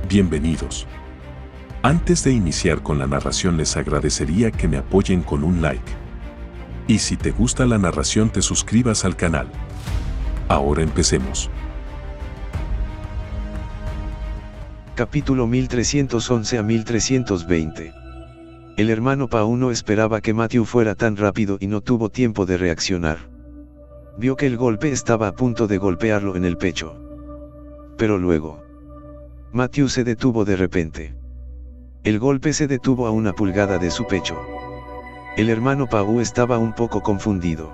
Bienvenidos. Antes de iniciar con la narración les agradecería que me apoyen con un like. Y si te gusta la narración te suscribas al canal. Ahora empecemos. Capítulo 1311 a 1320. El hermano Pau no esperaba que Matthew fuera tan rápido y no tuvo tiempo de reaccionar. Vio que el golpe estaba a punto de golpearlo en el pecho. Pero luego, Matthew se detuvo de repente. El golpe se detuvo a 1 pulgada de su pecho. El hermano Pau estaba un poco confundido,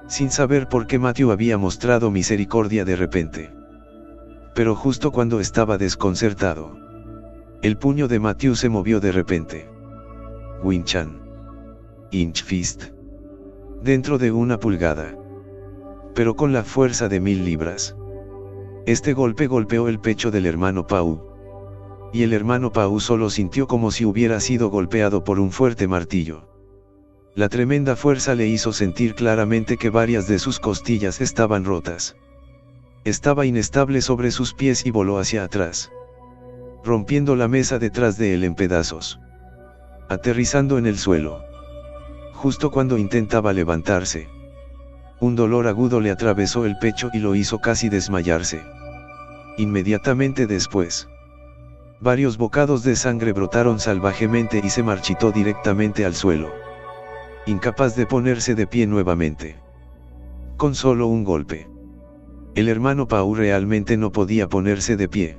sin saber por qué Matthew había mostrado misericordia de repente. Pero justo cuando estaba desconcertado, el puño de Matthew se movió de repente. Winchan. Inch fist. Dentro de 1 pulgada. Pero con la fuerza de 1000 libras. Este golpe golpeó el pecho del hermano Pau. Y el hermano Pau solo sintió como si hubiera sido golpeado por un fuerte martillo. La tremenda fuerza le hizo sentir claramente que varias de sus costillas estaban rotas. Estaba inestable sobre sus pies y voló hacia atrás, rompiendo la mesa detrás de él en pedazos, aterrizando en el suelo. Justo cuando intentaba levantarse, un dolor agudo le atravesó el pecho y lo hizo casi desmayarse. Inmediatamente después, varios bocados de sangre brotaron salvajemente y se marchitó directamente al suelo, incapaz de ponerse de pie nuevamente. Con solo un golpe, el hermano Pau realmente no podía ponerse de pie.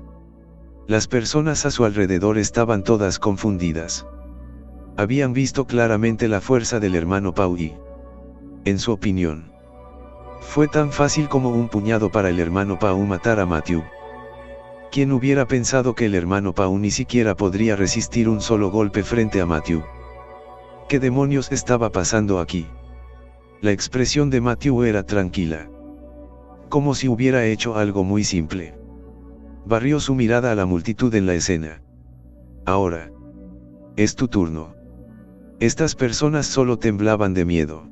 Las personas a su alrededor estaban todas confundidas. Habían visto claramente la fuerza del hermano Pau y, en su opinión, fue tan fácil como un puñado para el hermano Pau matar a Matthew. ¿Quién hubiera pensado que el hermano Pau ni siquiera podría resistir un solo golpe frente a Matthew? ¿Qué demonios estaba pasando aquí? La expresión de Matthew era tranquila, como si hubiera hecho algo muy simple. Barrió su mirada a la multitud en la escena. Ahora, es tu turno. Estas personas solo temblaban de miedo.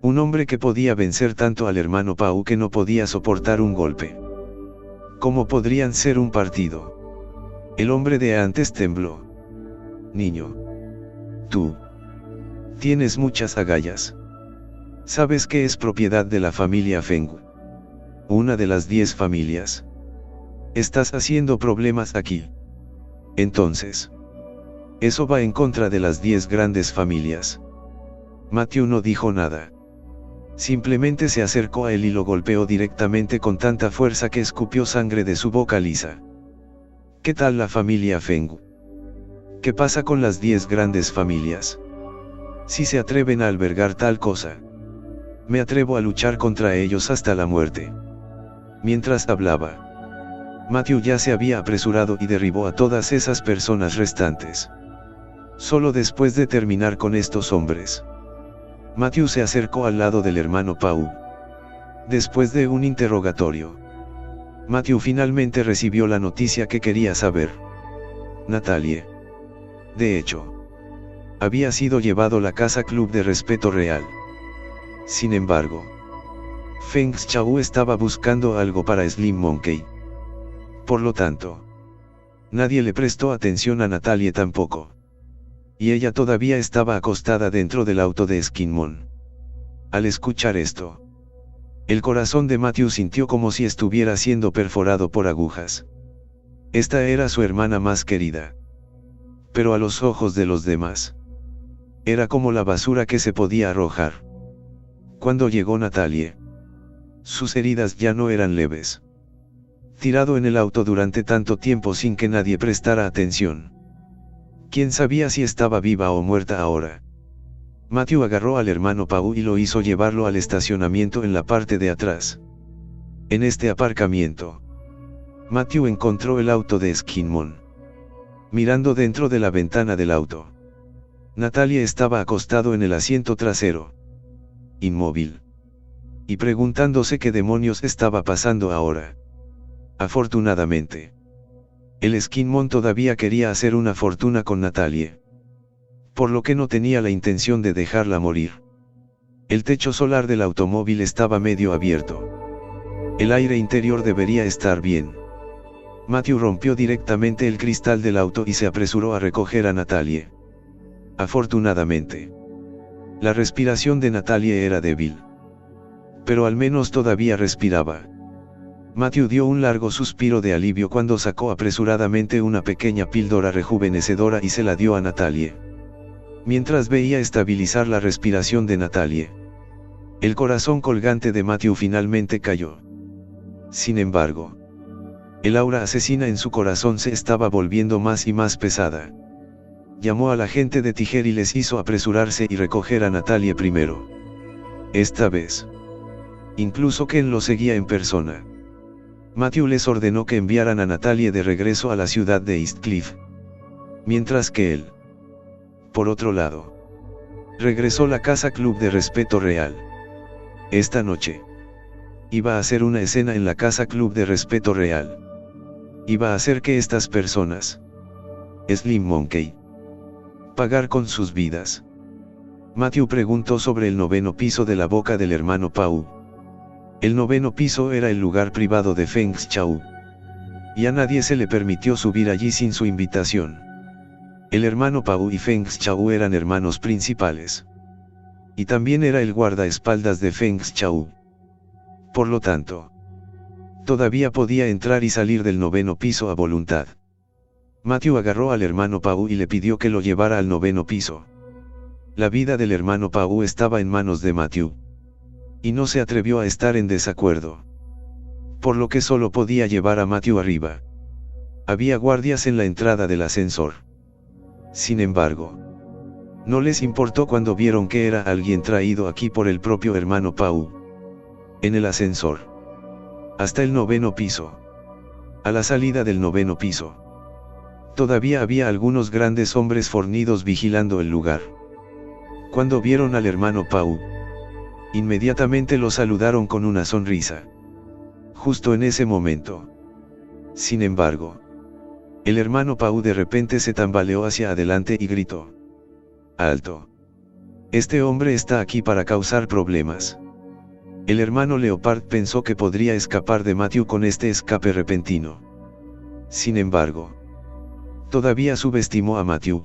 Un hombre que podía vencer tanto al hermano Pau que no podía soportar un golpe. ¿Cómo podrían ser un partido? El hombre de antes tembló. Niño. Tú. Tienes muchas agallas. ¿Sabes que es propiedad de la familia Feng? Una de las 10 familias. Estás haciendo problemas aquí. Entonces, eso va en contra de las 10 grandes familias. Matthew no dijo nada. Simplemente se acercó a él y lo golpeó directamente con tanta fuerza que escupió sangre de su boca lisa. ¿Qué tal la familia Feng? ¿Qué pasa con las 10 grandes familias? Si se atreven a albergar tal cosa, me atrevo a luchar contra ellos hasta la muerte. Mientras hablaba, Matthew ya se había apresurado y derribó a todas esas personas restantes. Solo después de terminar con estos hombres, Matthew se acercó al lado del hermano Pau. Después de un interrogatorio, Matthew finalmente recibió la noticia que quería saber. Natalie, de hecho, había sido llevado a la casa Club de Respeto Real. Sin embargo, Feng Xiao estaba buscando algo para Slim Monkey. Por lo tanto, nadie le prestó atención a Natalie tampoco. Y ella todavía estaba acostada dentro del auto de Skinmon. Al escuchar esto, el corazón de Matthew sintió como si estuviera siendo perforado por agujas. Esta era su hermana más querida. Pero a los ojos de los demás, era como la basura que se podía arrojar. Cuando llegó Natalie, sus heridas ya no eran leves. Tirado en el auto durante tanto tiempo sin que nadie prestara atención. ¿Quién sabía si estaba viva o muerta ahora? Matthew agarró al hermano Pau y lo hizo llevarlo al estacionamiento en la parte de atrás. En este aparcamiento, Matthew encontró el auto de Skinmon. Mirando dentro de la ventana del auto, Natalie estaba acostado en el asiento trasero, inmóvil, y preguntándose qué demonios estaba pasando ahora. Afortunadamente, el Skinmon todavía quería hacer una fortuna con Natalie, por lo que no tenía la intención de dejarla morir. El techo solar del automóvil estaba medio abierto. El aire interior debería estar bien. Matthew rompió directamente el cristal del auto y se apresuró a recoger a Natalie. Afortunadamente, la respiración de Natalie era débil, pero al menos todavía respiraba. Matthew dio un largo suspiro de alivio cuando sacó apresuradamente una pequeña píldora rejuvenecedora y se la dio a Natalie. Mientras veía estabilizar la respiración de Natalie, el corazón colgante de Matthew finalmente cayó. Sin embargo, el aura asesina en su corazón se estaba volviendo más y más pesada. Llamó a la gente de Tijer y les hizo apresurarse y recoger a Natalie primero. Esta vez, incluso Ken lo seguía en persona. Matthew les ordenó que enviaran a Natalie de regreso a la ciudad de Eastcliff. Mientras que él, por otro lado, regresó a la casa Club de Respeto Real. Esta noche, iba a hacer una escena en la casa Club de Respeto Real. Iba a hacer que estas personas, Slim Monkey, pagar con sus vidas. Matthew preguntó sobre el 9º piso de la boca del hermano Pau. El 9º piso era el lugar privado de Feng Xiao, y a nadie se le permitió subir allí sin su invitación. El hermano Pau y Feng Xiao eran hermanos principales, y también era el guardaespaldas de Feng Xiao. Por lo tanto, todavía podía entrar y salir del 9º piso a voluntad. Matthew agarró al hermano Pau y le pidió que lo llevara al 9º piso. La vida del hermano Pau estaba en manos de Matthew, y no se atrevió a estar en desacuerdo, por lo que solo podía llevar a Matthew arriba. Había guardias en la entrada del ascensor. Sin embargo, no les importó cuando vieron que era alguien traído aquí por el propio hermano Pau. En el ascensor, hasta el 9º piso. A la salida del 9º piso, todavía había algunos grandes hombres fornidos vigilando el lugar. Cuando vieron al hermano Pau, inmediatamente lo saludaron con una sonrisa. Justo en ese momento, sin embargo, el hermano Pau de repente se tambaleó hacia adelante y gritó: ¡Alto! Este hombre está aquí para causar problemas. El hermano Leopard pensó que podría escapar de Matthew con este escape repentino. Sin embargo, todavía subestimó a Matthew.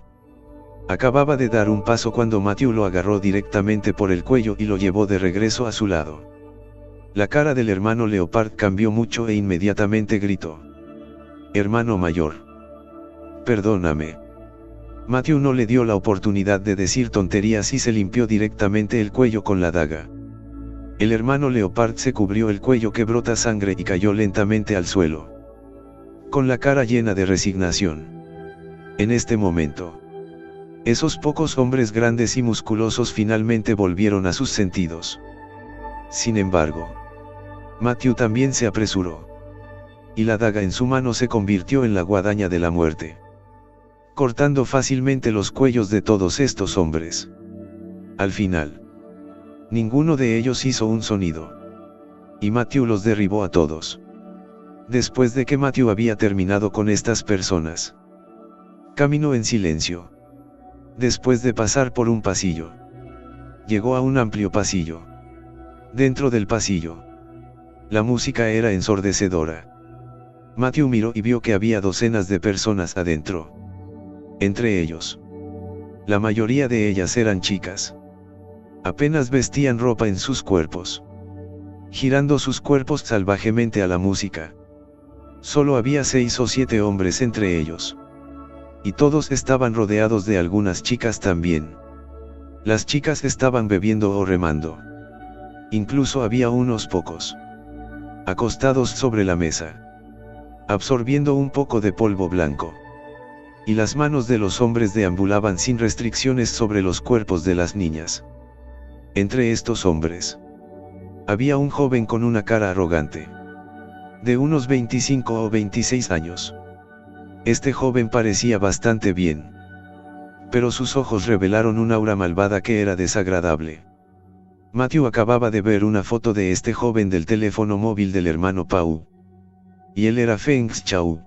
Acababa de dar un paso cuando Matthew lo agarró directamente por el cuello y lo llevó de regreso a su lado. La cara del hermano Leopard cambió mucho e inmediatamente gritó: «Hermano mayor, perdóname». Matthew no le dio la oportunidad de decir tonterías y se limpió directamente el cuello con la daga. El hermano Leopard se cubrió el cuello que brota sangre y cayó lentamente al suelo, con la cara llena de resignación. En este momento, esos pocos hombres grandes y musculosos finalmente volvieron a sus sentidos. Sin embargo, Matthew también se apresuró, y la daga en su mano se convirtió en la guadaña de la muerte, cortando fácilmente los cuellos de todos estos hombres. Al final, ninguno de ellos hizo un sonido, y Matthew los derribó a todos. Después de que Matthew había terminado con estas personas, caminó en silencio. Después de pasar por un pasillo, llegó a un amplio pasillo. Dentro del pasillo, la música era ensordecedora. Matthew miró y vio que había docenas de personas adentro. Entre ellos, la mayoría de ellas eran chicas. Apenas vestían ropa en sus cuerpos, girando sus cuerpos salvajemente a la música. Solo había 6 o 7 hombres entre ellos, y todos estaban rodeados de algunas chicas también. Las chicas estaban bebiendo o remando. Incluso había unos pocos acostados sobre la mesa, absorbiendo un poco de polvo blanco. Y las manos de los hombres deambulaban sin restricciones sobre los cuerpos de las niñas. Entre estos hombres, había un joven con una cara arrogante, de unos 25 o 26 años. Este joven parecía bastante bien, pero sus ojos revelaron una aura malvada que era desagradable. Matthew acababa de ver una foto de este joven del teléfono móvil del hermano Pau. Y él era Feng Xiao.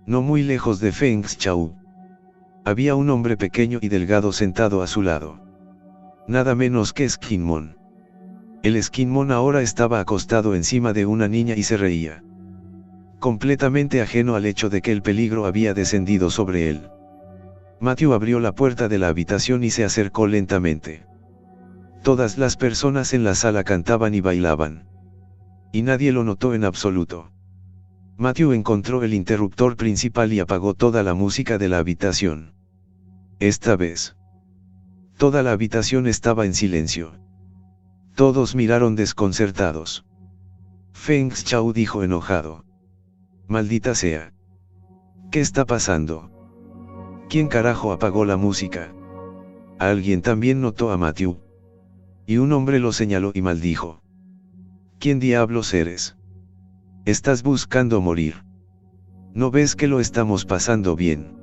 No muy lejos de Feng Xiao, había un hombre pequeño y delgado sentado a su lado. Nada menos que Skinmon. El Skinmon ahora estaba acostado encima de una niña y se reía. completamente ajeno al hecho de que el peligro había descendido sobre él. Matthew abrió la puerta de la habitación y se acercó lentamente. Todas las personas en la sala cantaban y bailaban. Y nadie lo notó en absoluto. Matthew encontró el interruptor principal y apagó toda la música de la habitación. Esta vez, toda la habitación estaba en silencio. Todos miraron desconcertados. Feng Xiao dijo enojado: «Maldita sea. ¿Qué está pasando? ¿Quién carajo apagó la música?» Alguien también notó a Matthew. Y un hombre lo señaló y maldijo: «¿Quién diablos eres? Estás buscando morir. ¿No ves que lo estamos pasando bien?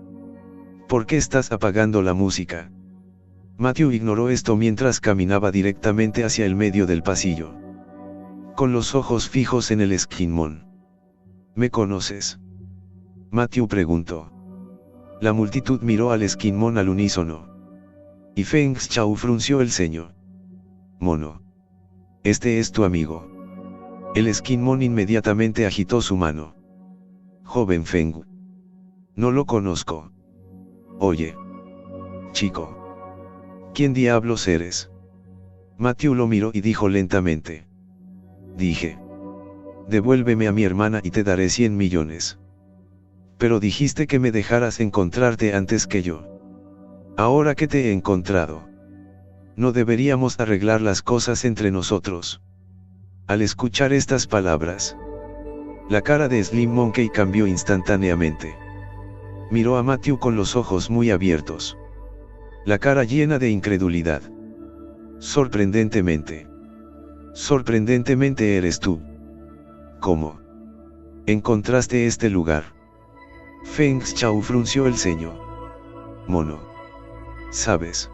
¿Por qué estás apagando la música?» Matthew ignoró esto mientras caminaba directamente hacia el medio del pasillo, con los ojos fijos en el esquinmón. «¿Me conoces?», Matthew preguntó. La multitud miró al esquinmón al unísono. Y Feng Xiao frunció el ceño. «Mono. Este es tu amigo». El esquinmón inmediatamente agitó su mano. «Joven Feng. No lo conozco». «Oye. Chico. ¿Quién diablos eres?». Matthew lo miró y dijo lentamente. «Dije. Devuélveme a mi hermana y te daré 100 millones. Pero dijiste que me dejaras encontrarte antes que yo. Ahora que te he encontrado, ¿no deberíamos arreglar las cosas entre nosotros?». Al escuchar estas palabras, la cara de Slim Monkey cambió instantáneamente. Miró a Matthew con los ojos muy abiertos, la cara llena de incredulidad. «Sorprendentemente. Sorprendentemente eres tú. ¿Cómo encontraste este lugar?». Feng Xiao frunció el ceño. «Mono. ¿Sabes?».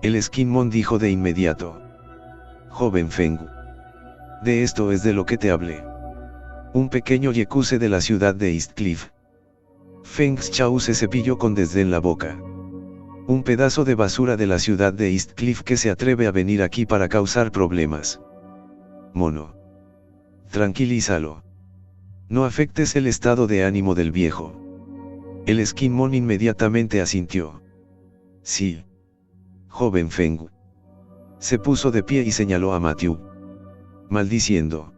El esquinmón dijo de inmediato. «Joven Feng. De esto es de lo que te hablé. Un pequeño yakuza de la ciudad de Eastcliff». Feng Xiao se cepilló con desdén la boca. «Un pedazo de basura de la ciudad de Eastcliff que se atreve a venir aquí para causar problemas. Mono. Tranquilízalo. No afectes el estado de ánimo del viejo». El esquinmón inmediatamente asintió. «Sí. Joven Feng». Se puso de pie y señaló a Matthew, maldiciendo: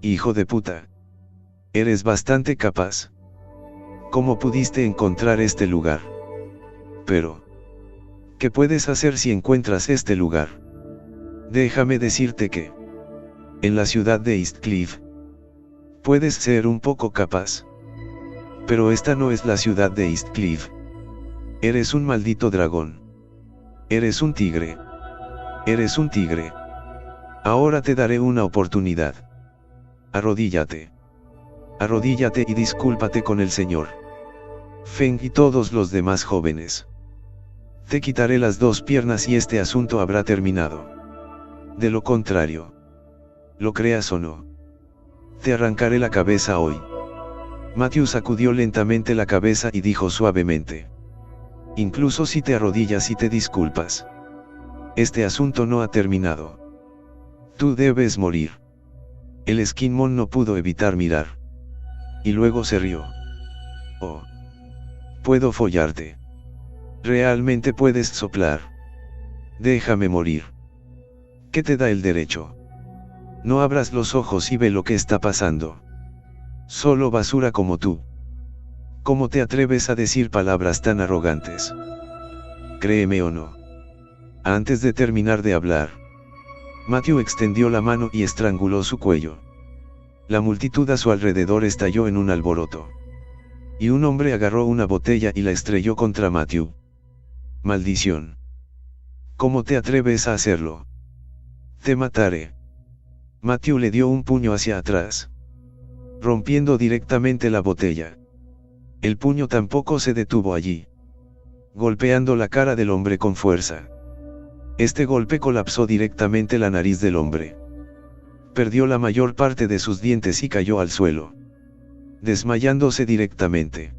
«Hijo de puta. Eres bastante capaz. ¿Cómo pudiste encontrar este lugar? Pero, ¿qué puedes hacer si encuentras este lugar? Déjame decirte que, en la ciudad de Eastcliff, puedes ser un poco capaz. Pero esta no es la ciudad de Eastcliff. Eres un maldito dragón. Eres un tigre. Eres un tigre. Ahora te daré una oportunidad. Arrodíllate. Arrodíllate y discúlpate con el Señor Feng y todos los demás jóvenes. Te quitaré las 2 piernas y este asunto habrá terminado. De lo contrario, lo creas o no, te arrancaré la cabeza hoy». Matthew sacudió lentamente la cabeza y dijo suavemente: «Incluso si te arrodillas y te disculpas, este asunto no ha terminado. Tú debes morir». El esquinmón no pudo evitar mirar. Y luego se rió. «Oh. Puedo follarte. Realmente puedes soplar. Déjame morir. ¿Qué te da el derecho? No abras los ojos y ve lo que está pasando. Solo basura como tú. ¿Cómo te atreves a decir palabras tan arrogantes? Créeme o no». Antes de terminar de hablar, Matthew extendió la mano y estranguló su cuello. La multitud a su alrededor estalló en un alboroto. Y un hombre agarró una botella y la estrelló contra Matthew. «Maldición. ¿Cómo te atreves a hacerlo? Te mataré». Matthew le dio un puño hacia atrás, rompiendo directamente la botella. El puño tampoco se detuvo allí, golpeando la cara del hombre con fuerza. Este golpe colapsó directamente la nariz del hombre. Perdió la mayor parte de sus dientes y cayó al suelo, desmayándose directamente.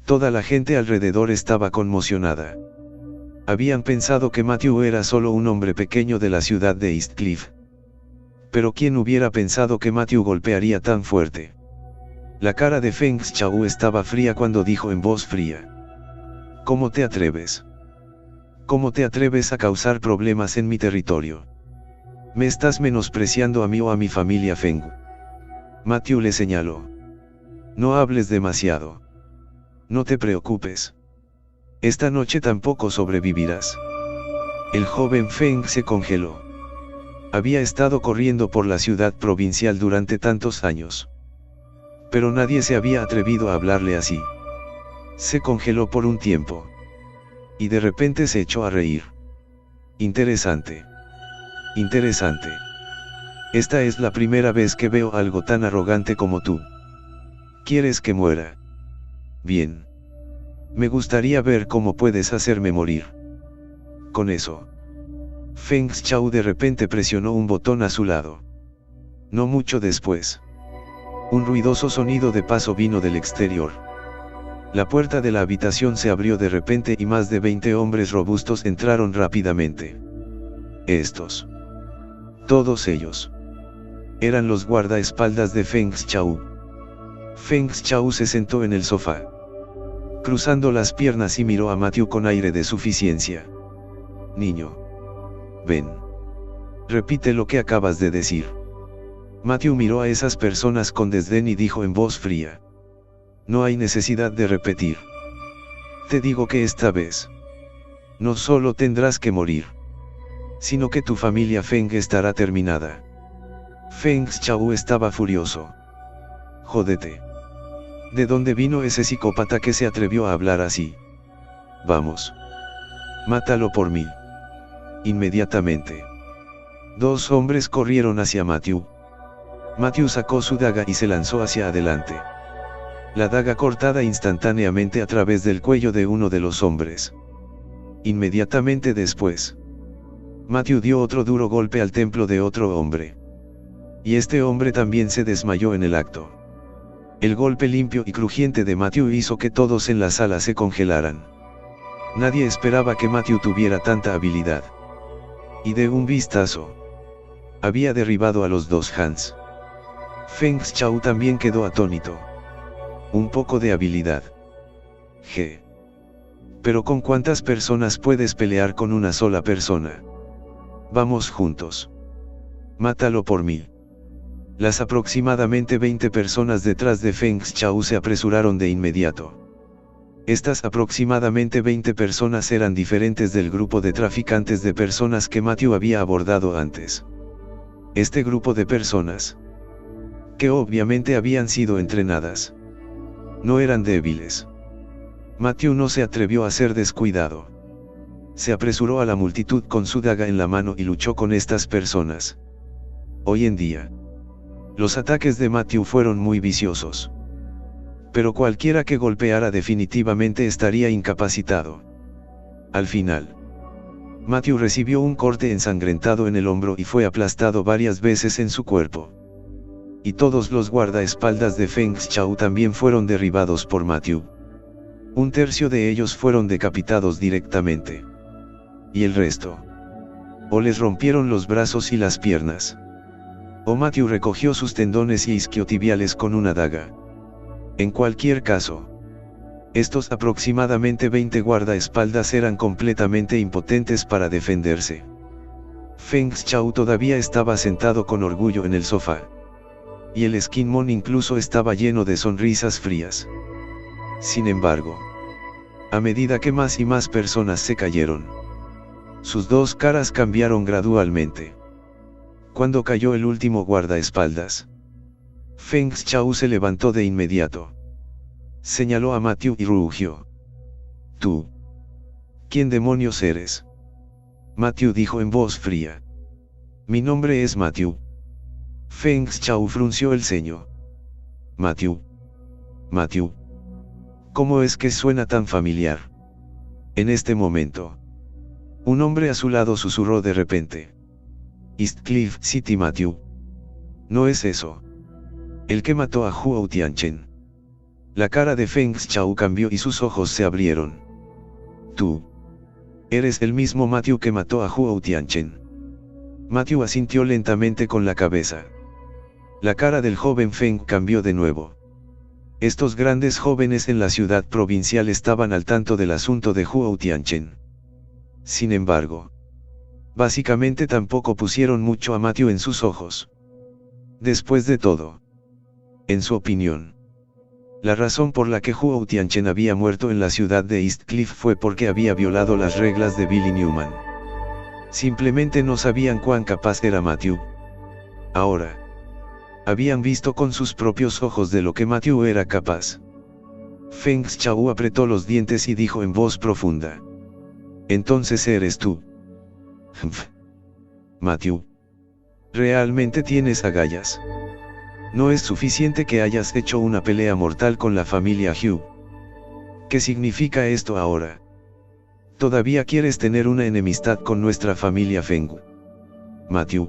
Toda la gente alrededor estaba conmocionada. Habían pensado que Matthew era solo un hombre pequeño de la ciudad de Eastcliff. Pero ¿quién hubiera pensado que Matthew golpearía tan fuerte? La cara de Feng Xiao estaba fría cuando dijo en voz fría: ¿Cómo te atreves? ¿Cómo te atreves a causar problemas en mi territorio? ¿Me estás menospreciando a mí o a mi familia Feng? Matthew le señaló: No hables demasiado. No te preocupes. Esta noche tampoco sobrevivirás. El joven Feng se congeló. Había estado corriendo por la ciudad provincial durante tantos años. Pero nadie se había atrevido a hablarle así. Se congeló por un tiempo. Y de repente se echó a reír. Interesante. Interesante. Esta es la primera vez que veo algo tan arrogante como tú. ¿Quieres que muera? Bien. Me gustaría ver cómo puedes hacerme morir. Con eso, Feng Xiao de repente presionó un botón a su lado. No mucho después, un ruidoso sonido de paso vino del exterior. La puerta de la habitación se abrió de repente y más de 20 hombres robustos entraron rápidamente. Todos ellos, eran los guardaespaldas de Feng Xiao. Feng Xiao se sentó en el sofá, cruzando las piernas y miró a Matthew con aire de suficiencia. Niño. Ven. Repite lo que acabas de decir. Matthew miró a esas personas con desdén y dijo en voz fría: No hay necesidad de repetir. Te digo que esta vez, no solo tendrás que morir, sino que tu familia Feng estará terminada. Feng Xiao estaba furioso. Jódete. ¿De dónde vino ese psicópata que se atrevió a hablar así? Vamos. Mátalo por mí. Inmediatamente. Dos hombres corrieron hacia Matthew. Matthew sacó su daga y se lanzó hacia adelante. La daga cortada instantáneamente a través del cuello de uno de los hombres. Inmediatamente después, Matthew dio otro duro golpe al templo de otro hombre. Y este hombre también se desmayó en el acto. El golpe limpio y crujiente de Matthew hizo que todos en la sala se congelaran. Nadie esperaba que Matthew tuviera tanta habilidad. Y de un vistazo, había derribado a los dos Hans. Feng Xiao también quedó atónito. Un poco de habilidad. Pero ¿con cuántas personas puedes pelear con una sola persona? Vamos juntos. Mátalo por mí. Las aproximadamente 20 personas detrás de Feng Xiao se apresuraron de inmediato. Estas aproximadamente 20 personas eran diferentes del grupo de traficantes de personas que Matthew había abordado antes. Este grupo de personas, que obviamente habían sido entrenadas, no eran débiles. Matthew no se atrevió a ser descuidado. Se apresuró a la multitud con su daga en la mano y luchó con estas personas. Hoy en día, los ataques de Matthew fueron muy viciosos. Pero cualquiera que golpeara definitivamente estaría incapacitado. Al final, Matthew recibió un corte ensangrentado en el hombro y fue aplastado varias veces en su cuerpo. Y todos los guardaespaldas de Feng Xiao también fueron derribados por Matthew. Un tercio de ellos fueron decapitados directamente. Y el resto, o les rompieron los brazos y las piernas, o Matthew recogió sus tendones y isquiotibiales con una daga. En cualquier caso, estos aproximadamente 20 guardaespaldas eran completamente impotentes para defenderse. Feng Xiao todavía estaba sentado con orgullo en el sofá. Y el Skinmon incluso estaba lleno de sonrisas frías. Sin embargo, a medida que más y más personas se cayeron, sus dos caras cambiaron gradualmente. Cuando cayó el último guardaespaldas, Feng Xiao se levantó de inmediato. Señaló a Matthew y rugió: ¿Tú? ¿Quién demonios eres? Matthew dijo en voz fría: Mi nombre es Matthew. Feng Xiao frunció el ceño. Matthew. ¿Cómo es que suena tan familiar? En este momento, un hombre a su lado susurró de repente: Eastcliff City Matthew. No es eso. El que mató a Huo Tianchen. La cara de Feng Xiao cambió y sus ojos se abrieron. Tú. Eres el mismo Matthew que mató a Huo Tianchen. Matthew asintió lentamente con la cabeza. La cara del joven Feng cambió de nuevo. Estos grandes jóvenes en la ciudad provincial estaban al tanto del asunto de Huo Tianchen. Sin embargo, básicamente tampoco pusieron mucho a Matthew en sus ojos. Después de todo, en su opinión, la razón por la que Huo Tianchen había muerto en la ciudad de East Cliff fue porque había violado las reglas de Billy Newman. Simplemente no sabían cuán capaz era Matthew. Ahora, habían visto con sus propios ojos de lo que Matthew era capaz. Feng Xiao apretó los dientes y dijo en voz profunda: «Entonces eres tú». Matthew, realmente tienes agallas. No es suficiente que hayas hecho una pelea mortal con la familia Hu. ¿Qué significa esto ahora? ¿Todavía quieres tener una enemistad con nuestra familia Feng? Matthew,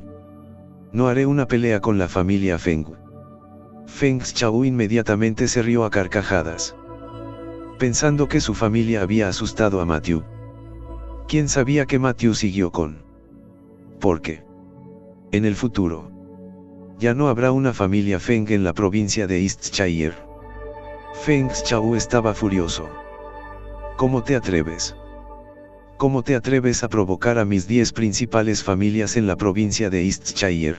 no haré una pelea con la familia Feng. Feng Xiao inmediatamente se rió a carcajadas, pensando que su familia había asustado a Matthew. ¿Quién sabía que Matthew siguió con? Porque, en el futuro, ya no habrá una familia Feng en la provincia de Eastshire. Feng Xiao estaba furioso. ¿Cómo te atreves? ¿Cómo te atreves a provocar a mis 10 principales familias en la provincia de Eastshire?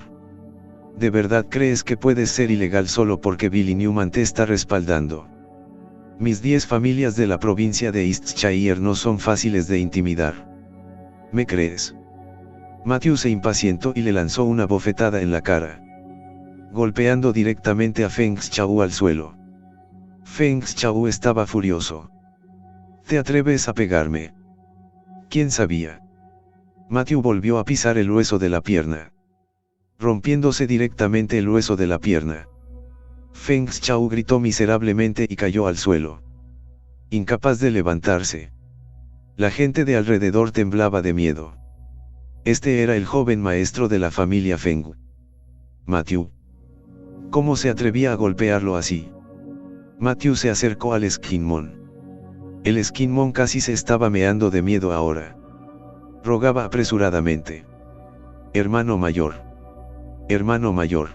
¿De verdad crees que puedes ser ilegal solo porque Billy Newman te está respaldando? Mis 10 familias de la provincia de Eastshire no son fáciles de intimidar. ¿Me crees? Matthew se impacientó y le lanzó una bofetada en la cara, golpeando directamente a Feng Xiao al suelo. Feng Xiao estaba furioso. ¿Te atreves a pegarme? ¿Quién sabía? Matthew volvió a pisar el hueso de la pierna, rompiéndose directamente el hueso de la pierna. Feng Xiao gritó miserablemente y cayó al suelo, incapaz de levantarse. La gente de alrededor temblaba de miedo. Este era el joven maestro de la familia Feng. Matthew, ¿cómo se atrevía a golpearlo así? Matthew se acercó al Skinmon. El Skinmon casi se estaba meando de miedo ahora. Rogaba apresuradamente: hermano mayor. Hermano mayor.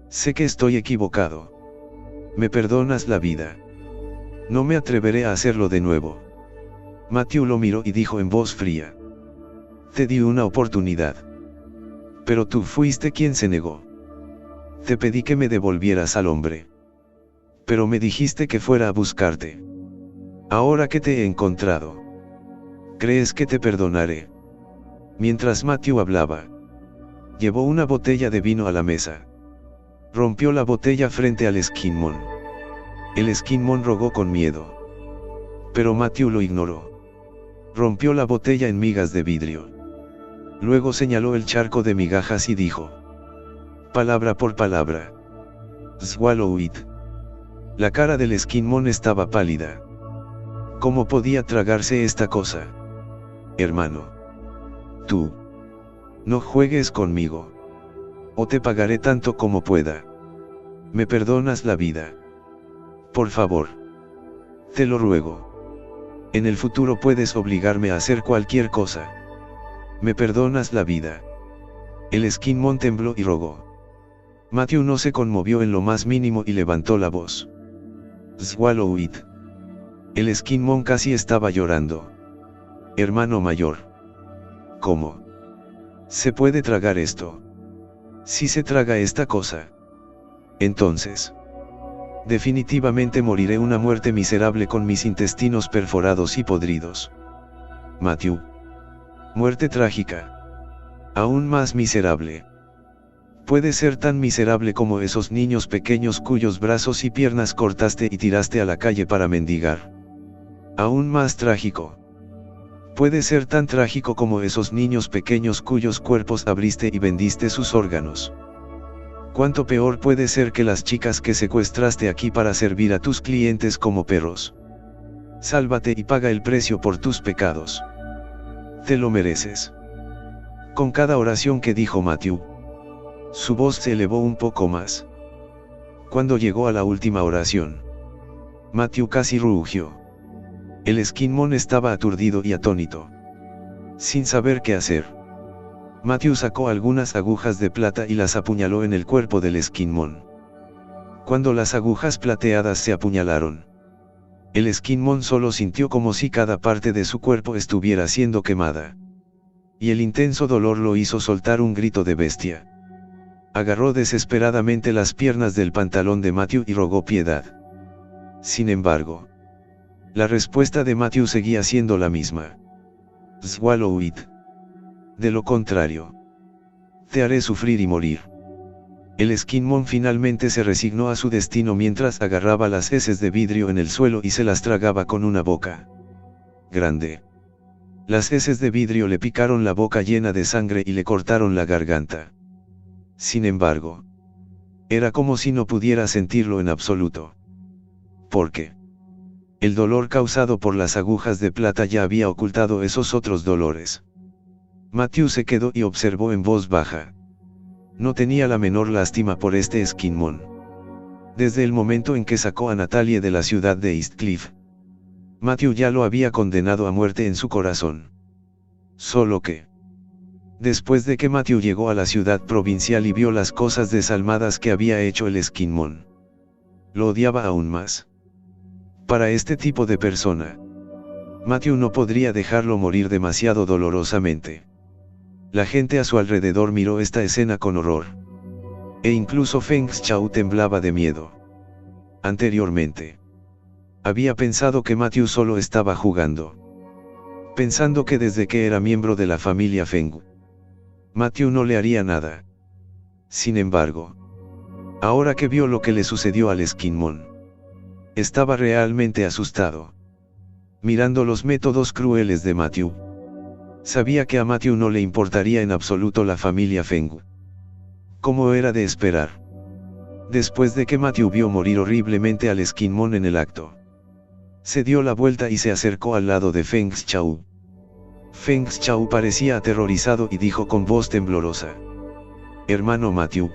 Sé que estoy equivocado. ¿Me perdonas la vida? No me atreveré a hacerlo de nuevo. Matthew lo miró y dijo en voz fría: te di una oportunidad. Pero tú fuiste quien se negó. Te pedí que me devolvieras al hombre. Pero me dijiste que fuera a buscarte. Ahora que te he encontrado, ¿crees que te perdonaré? Mientras Matthew hablaba, llevó una botella de vino a la mesa. Rompió la botella frente al Skinmon. El Skinmon rogó con miedo, pero Matthew lo ignoró. Rompió la botella en migas de vidrio. Luego señaló el charco de migajas y dijo: palabra por palabra. Swallow it. La cara del Skinmon estaba pálida. ¿Cómo podía tragarse esta cosa? Hermano. Tú. No juegues conmigo. O te pagaré tanto como pueda. ¿Me perdonas la vida? Por favor. Te lo ruego. En el futuro puedes obligarme a hacer cualquier cosa. ¿Me perdonas la vida? El Skinmon tembló y rogó. Matthew no se conmovió en lo más mínimo y levantó la voz. Swallow it. El Skinmon casi estaba llorando. Hermano mayor. ¿Cómo se puede tragar esto? Si se traga esta cosa, entonces definitivamente moriré una muerte miserable con mis intestinos perforados y podridos. Matthew. Muerte trágica. Aún más miserable. Puede ser tan miserable como esos niños pequeños cuyos brazos y piernas cortaste y tiraste a la calle para mendigar. Aún más trágico. Puede ser tan trágico como esos niños pequeños cuyos cuerpos abriste y vendiste sus órganos. ¿Cuánto peor puede ser que las chicas que secuestraste aquí para servir a tus clientes como perros? Sálvate y paga el precio por tus pecados. Te lo mereces. Con cada oración que dijo Matthew, su voz se elevó un poco más. Cuando llegó a la última oración, Matthew casi rugió. El Skinmon estaba aturdido y atónito, sin saber qué hacer. Matthew sacó algunas agujas de plata y las apuñaló en el cuerpo del Skinmon. Cuando las agujas plateadas se apuñalaron, el Skinmon solo sintió como si cada parte de su cuerpo estuviera siendo quemada. Y el intenso dolor lo hizo soltar un grito de bestia. Agarró desesperadamente las piernas del pantalón de Matthew y rogó piedad. Sin embargo, la respuesta de Matthew seguía siendo la misma. Swallow it. De lo contrario, te haré sufrir y morir. El Skinmon finalmente se resignó a su destino mientras agarraba las heces de vidrio en el suelo y se las tragaba con una boca grande. Las heces de vidrio le picaron la boca llena de sangre y le cortaron la garganta. Sin embargo, era como si no pudiera sentirlo en absoluto. Porque el dolor causado por las agujas de plata ya había ocultado esos otros dolores. Matthew se quedó y observó en voz baja. No tenía la menor lástima por este Skinmon. Desde el momento en que sacó a Natalie de la ciudad de Eastcliff, Matthew ya lo había condenado a muerte en su corazón. Solo que, después de que Matthew llegó a la ciudad provincial y vio las cosas desalmadas que había hecho el Skinmon, lo odiaba aún más. Para este tipo de persona, Matthew no podría dejarlo morir demasiado dolorosamente. La gente a su alrededor miró esta escena con horror. E incluso Feng Xiao temblaba de miedo. Anteriormente, había pensado que Matthew solo estaba jugando. Pensando que desde que era miembro de la familia Feng, Matthew no le haría nada. Sin embargo, ahora que vio lo que le sucedió al Skinmon, estaba realmente asustado. Mirando los métodos crueles de Matthew, sabía que a Matthew no le importaría en absoluto la familia Feng. Como era de esperar. Después de que Matthew vio morir horriblemente al Skinmon en el acto, se dio la vuelta y se acercó al lado de Feng Xiao. Feng Xiao parecía aterrorizado y dijo con voz temblorosa: hermano Matthew,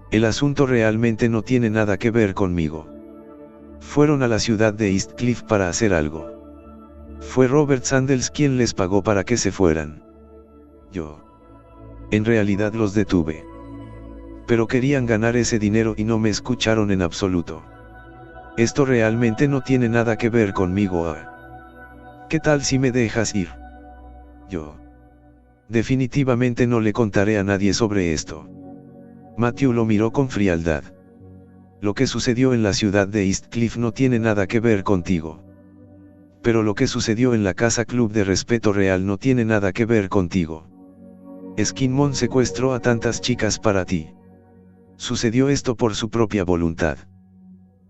el asunto realmente no tiene nada que ver conmigo. Fueron a la ciudad de Eastcliff para hacer algo. Fue Robert Sanders quien les pagó para que se fueran. Yo, en realidad, los detuve. Pero querían ganar ese dinero y no me escucharon en absoluto. Esto realmente no tiene nada que ver conmigo. ¿Qué tal si me dejas ir? Yo definitivamente no le contaré a nadie sobre esto. Matthew lo miró con frialdad. Lo que sucedió en la ciudad de Eastcliff no tiene nada que ver contigo. Pero lo que sucedió en la Casa Club de Respeto Real no tiene nada que ver contigo. Skinmon secuestró a tantas chicas para ti. Sucedió esto por su propia voluntad.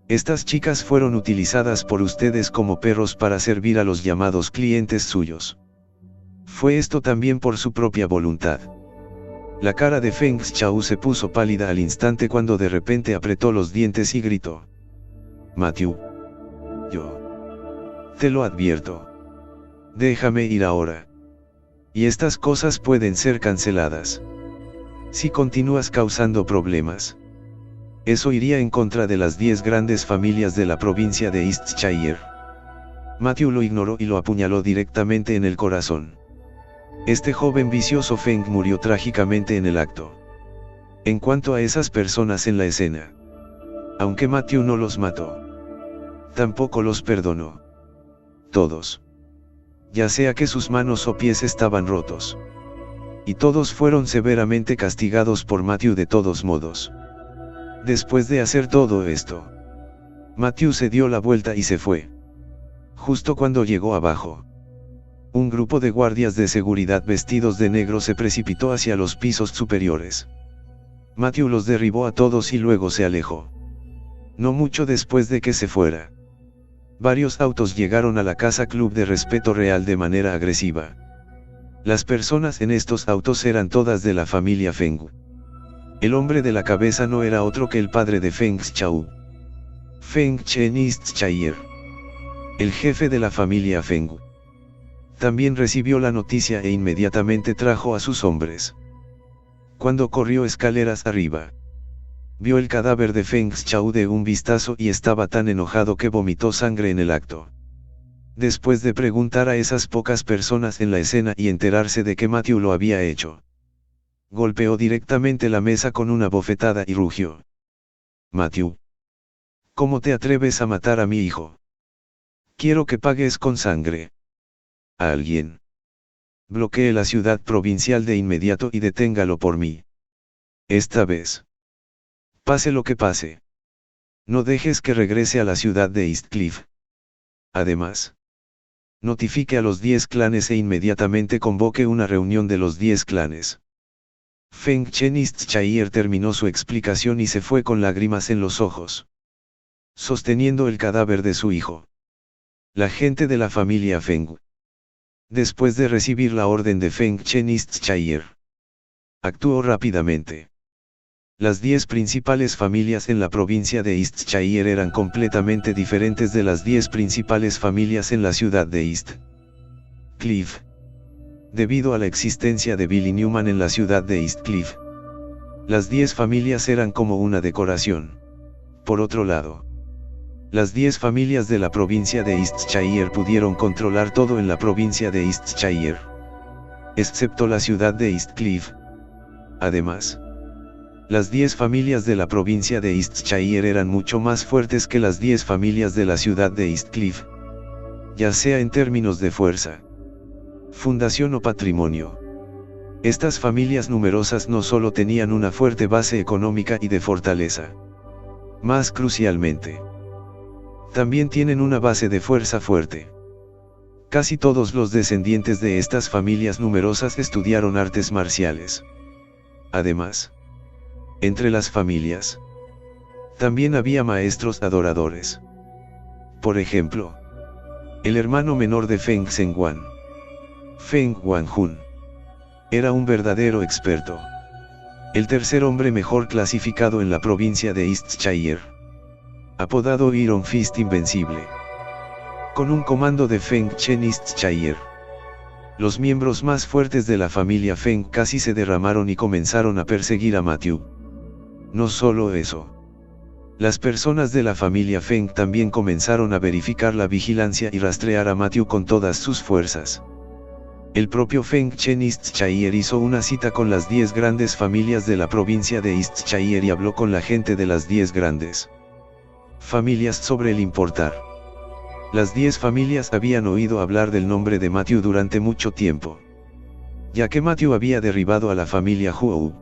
Estas chicas fueron utilizadas por ustedes como perros para servir a los llamados clientes suyos. Fue esto también por su propia voluntad. La cara de Feng Xiao se puso pálida al instante cuando de repente apretó los dientes y gritó: Matthew, yo te lo advierto. Déjame ir ahora. Y estas cosas pueden ser canceladas. Si continúas causando problemas, eso iría en contra de las 10 grandes familias de la provincia de Eastshire. Matthew lo ignoró y lo apuñaló directamente en el corazón. Este joven vicioso Feng murió trágicamente en el acto. En cuanto a esas personas en la escena, aunque Matthew no los mató, tampoco los perdonó. Todos. Ya sea que sus manos o pies estaban rotos. Y todos fueron severamente castigados por Matthew de todos modos. Después de hacer todo esto, Matthew se dio la vuelta y se fue. Justo cuando llegó abajo, un grupo de guardias de seguridad vestidos de negro se precipitó hacia los pisos superiores. Matthew los derribó a todos y luego se alejó. No mucho después de que se fuera, varios autos llegaron a la Casa Club de Respeto Real de manera agresiva. Las personas en estos autos eran todas de la familia Feng. El hombre de la cabeza no era otro que el padre de Feng Xiao, Feng Chen Eastshire, el jefe de la familia Feng. También recibió la noticia e inmediatamente trajo a sus hombres. Cuando corrió escaleras arriba, vio el cadáver de Feng Xiao de un vistazo y estaba tan enojado que vomitó sangre en el acto. Después de preguntar a esas pocas personas en la escena y enterarse de que Matthew lo había hecho, golpeó directamente la mesa con una bofetada y rugió: Matthew. ¿Cómo te atreves a matar a mi hijo? Quiero que pagues con sangre. A alguien. Bloquee la ciudad provincial de inmediato y deténgalo por mí. Esta vez. Pase lo que pase. No dejes que regrese a la ciudad de Eastcliff. Además, notifique a los 10 clanes e inmediatamente convoque una reunión de los 10 clanes. Feng Chen Istchair terminó su explicación y se fue con lágrimas en los ojos, sosteniendo el cadáver de su hijo. La gente de la familia Feng, después de recibir la orden de Feng Chen Istchair, actuó rápidamente. Las 10 principales familias en la provincia de Istchair eran completamente diferentes de las 10 principales familias en la ciudad de Eastcliff. Debido a la existencia de Billy Newman en la ciudad de Eastcliff, las 10 familias eran como una decoración. Por otro lado, las 10 familias de la provincia de Eastchair pudieron controlar todo en la provincia de Eastchair, excepto la ciudad de Eastcliff. Además, las 10 familias de la provincia de Eastchair eran mucho más fuertes que las 10 familias de la ciudad de Eastcliff, ya sea en términos de fuerza, fundación o patrimonio. Estas familias numerosas no solo tenían una fuerte base económica y de fortaleza, más crucialmente, también tienen una base de fuerza fuerte. Casi todos los descendientes de estas familias numerosas estudiaron artes marciales. Además, entre las familias, también había maestros adoradores. Por ejemplo, el hermano menor de Feng Zhenguan, Feng Wanjun, era un verdadero experto. El tercer hombre mejor clasificado en la provincia de Eastchair, apodado Iron Fist Invencible, con un comando de Feng Chen Eastchair. Los miembros más fuertes de la familia Feng casi se derramaron y comenzaron a perseguir a Matthew. No solo eso. Las personas de la familia Feng también comenzaron a verificar la vigilancia y rastrear a Matthew con todas sus fuerzas. El propio Feng Chen Eastchair hizo una cita con las 10 grandes familias de la provincia de Eastchair y habló con la gente de las 10 grandes familias sobre el importar. Las 10 familias habían oído hablar del nombre de Matthew durante mucho tiempo, ya que Matthew había derribado a la familia Huo.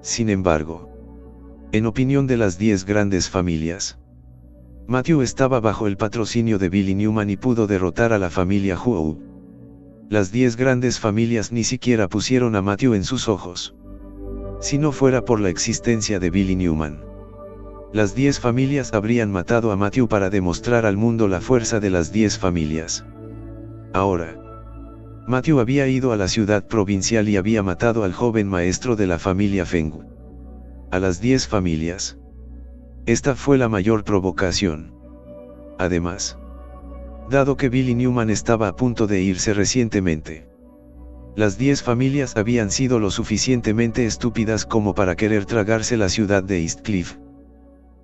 Sin embargo, en opinión de las 10 grandes familias, Matthew estaba bajo el patrocinio de Billy Newman y pudo derrotar a la familia Huo. Las 10 grandes familias ni siquiera pusieron a Matthew en sus ojos. Si no fuera por la existencia de Billy Newman, las 10 familias habrían matado a Matthew para demostrar al mundo la fuerza de las 10 familias. Ahora, Matthew había ido a la ciudad provincial y había matado al joven maestro de la familia Feng. A las 10 familias. Esta fue la mayor provocación. Además, dado que Billy Newman estaba a punto de irse recientemente, las 10 familias habían sido lo suficientemente estúpidas como para querer tragarse la ciudad de Eastcliff.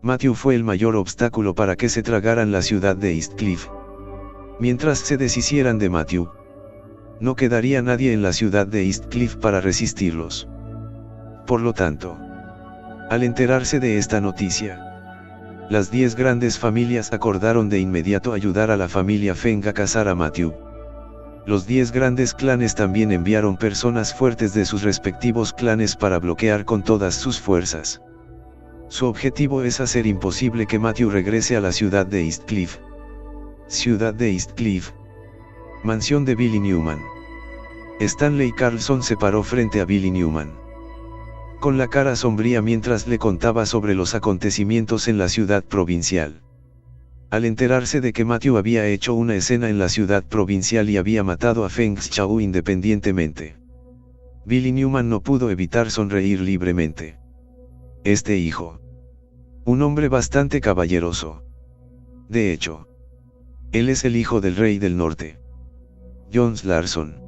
Matthew fue el mayor obstáculo para que se tragaran la ciudad de Eastcliff. Mientras se deshicieran de Matthew, no quedaría nadie en la ciudad de Eastcliff para resistirlos. Por lo tanto, al enterarse de esta noticia, las 10 grandes familias acordaron de inmediato ayudar a la familia Feng a cazar a Matthew. Los 10 grandes clanes también enviaron personas fuertes de sus respectivos clanes para bloquear con todas sus fuerzas. Su objetivo es hacer imposible que Matthew regrese a la ciudad de Eastcliff. Ciudad de Eastcliff. Mansión de Billy Newman. Stanley Carlson se paró frente a Billy Newman, con la cara sombría mientras le contaba sobre los acontecimientos en la ciudad provincial. Al enterarse de que Matthew había hecho una escena en la ciudad provincial y había matado a Feng Xiao independientemente, Billy Newman no pudo evitar sonreír libremente. Este hijo, un hombre bastante caballeroso. De hecho, él es el hijo del rey del norte, Jones Larson,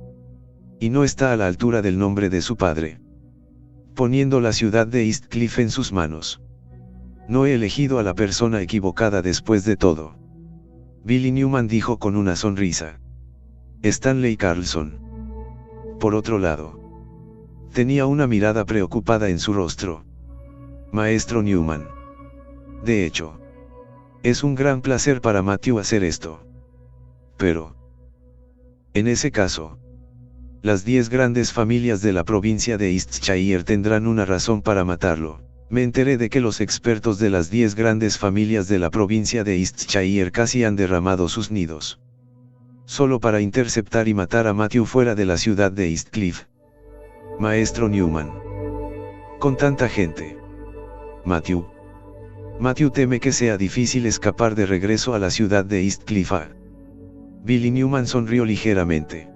y no está a la altura del nombre de su padre. Poniendo la ciudad de Eastcliff en sus manos. No he elegido a la persona equivocada después de todo. Billy Newman dijo con una sonrisa. Stanley Carlson, por otro lado, tenía una mirada preocupada en su rostro. Maestro Newman, De hecho, es un gran placer para Matthew hacer esto. Pero, en ese caso, las 10 grandes familias de la provincia de Eastshire tendrán una razón para matarlo. Me enteré de que los expertos de las 10 grandes familias de la provincia de Eastshire casi han derramado sus nidos, solo para interceptar y matar a Matthew fuera de la ciudad de Eastcliff. Maestro Newman. Con tanta gente. Matthew teme que sea difícil escapar de regreso a la ciudad de Eastcliff. Billy Newman sonrió ligeramente.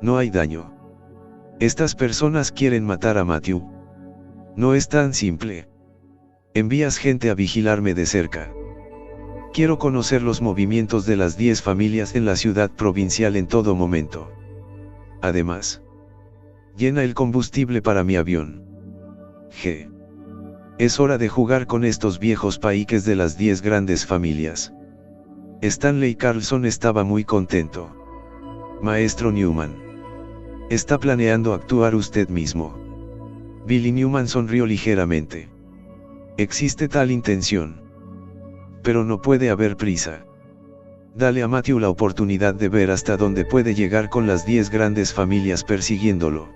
No hay daño. Estas personas quieren matar a Matthew. No es tan simple. Envías gente a vigilarme de cerca. Quiero conocer los movimientos de las 10 familias en la ciudad provincial en todo momento. Además, llena el combustible para mi avión. Es hora de jugar con estos viejos paiques de las 10 grandes familias. Stanley Carlson estaba muy contento. Maestro Newman. ¿Está planeando actuar usted mismo? Billy Newman sonrió ligeramente. Existe tal intención. Pero no puede haber prisa. Dale a Matthew la oportunidad de ver hasta dónde puede llegar con las 10 grandes familias persiguiéndolo.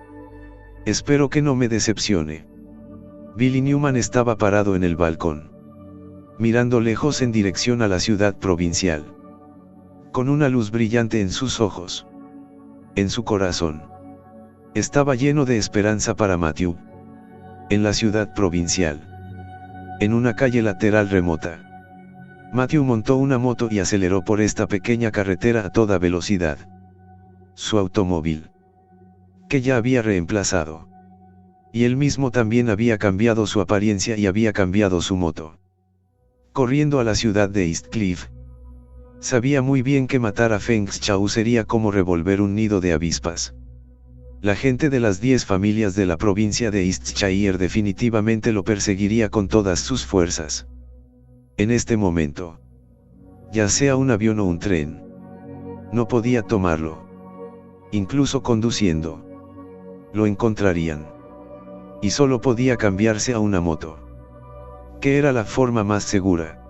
Espero que no me decepcione. Billy Newman estaba parado en el balcón, mirando lejos en dirección a la ciudad provincial, con una luz brillante en sus ojos. En su corazón estaba lleno de esperanza para Matthew. En la ciudad provincial, en una calle lateral remota, Matthew montó una moto y aceleró por esta pequeña carretera a toda velocidad. Su automóvil, que ya había reemplazado, y él mismo también había cambiado su apariencia y había cambiado su moto. Corriendo a la ciudad de Eastcliff, sabía muy bien que matar a Feng Chao sería como revolver un nido de avispas. La gente de las 10 familias de la provincia de Eastshire definitivamente lo perseguiría con todas sus fuerzas. En este momento, ya sea un avión o un tren, no podía tomarlo. Incluso conduciendo, lo encontrarían. Y solo podía cambiarse a una moto, que era la forma más segura.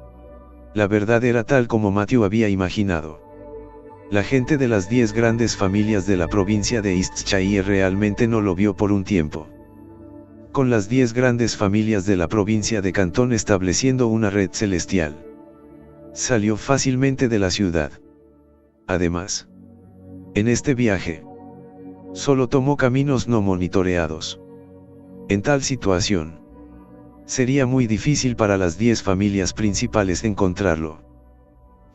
La verdad era tal como Matthew había imaginado. La gente de las 10 grandes familias de la provincia de Eastshire realmente no lo vio por un tiempo. Con las 10 grandes familias de la provincia de Cantón estableciendo una red celestial, salió fácilmente de la ciudad. Además, en este viaje, solo tomó caminos no monitoreados. En tal situación, sería muy difícil para las 10 familias principales encontrarlo.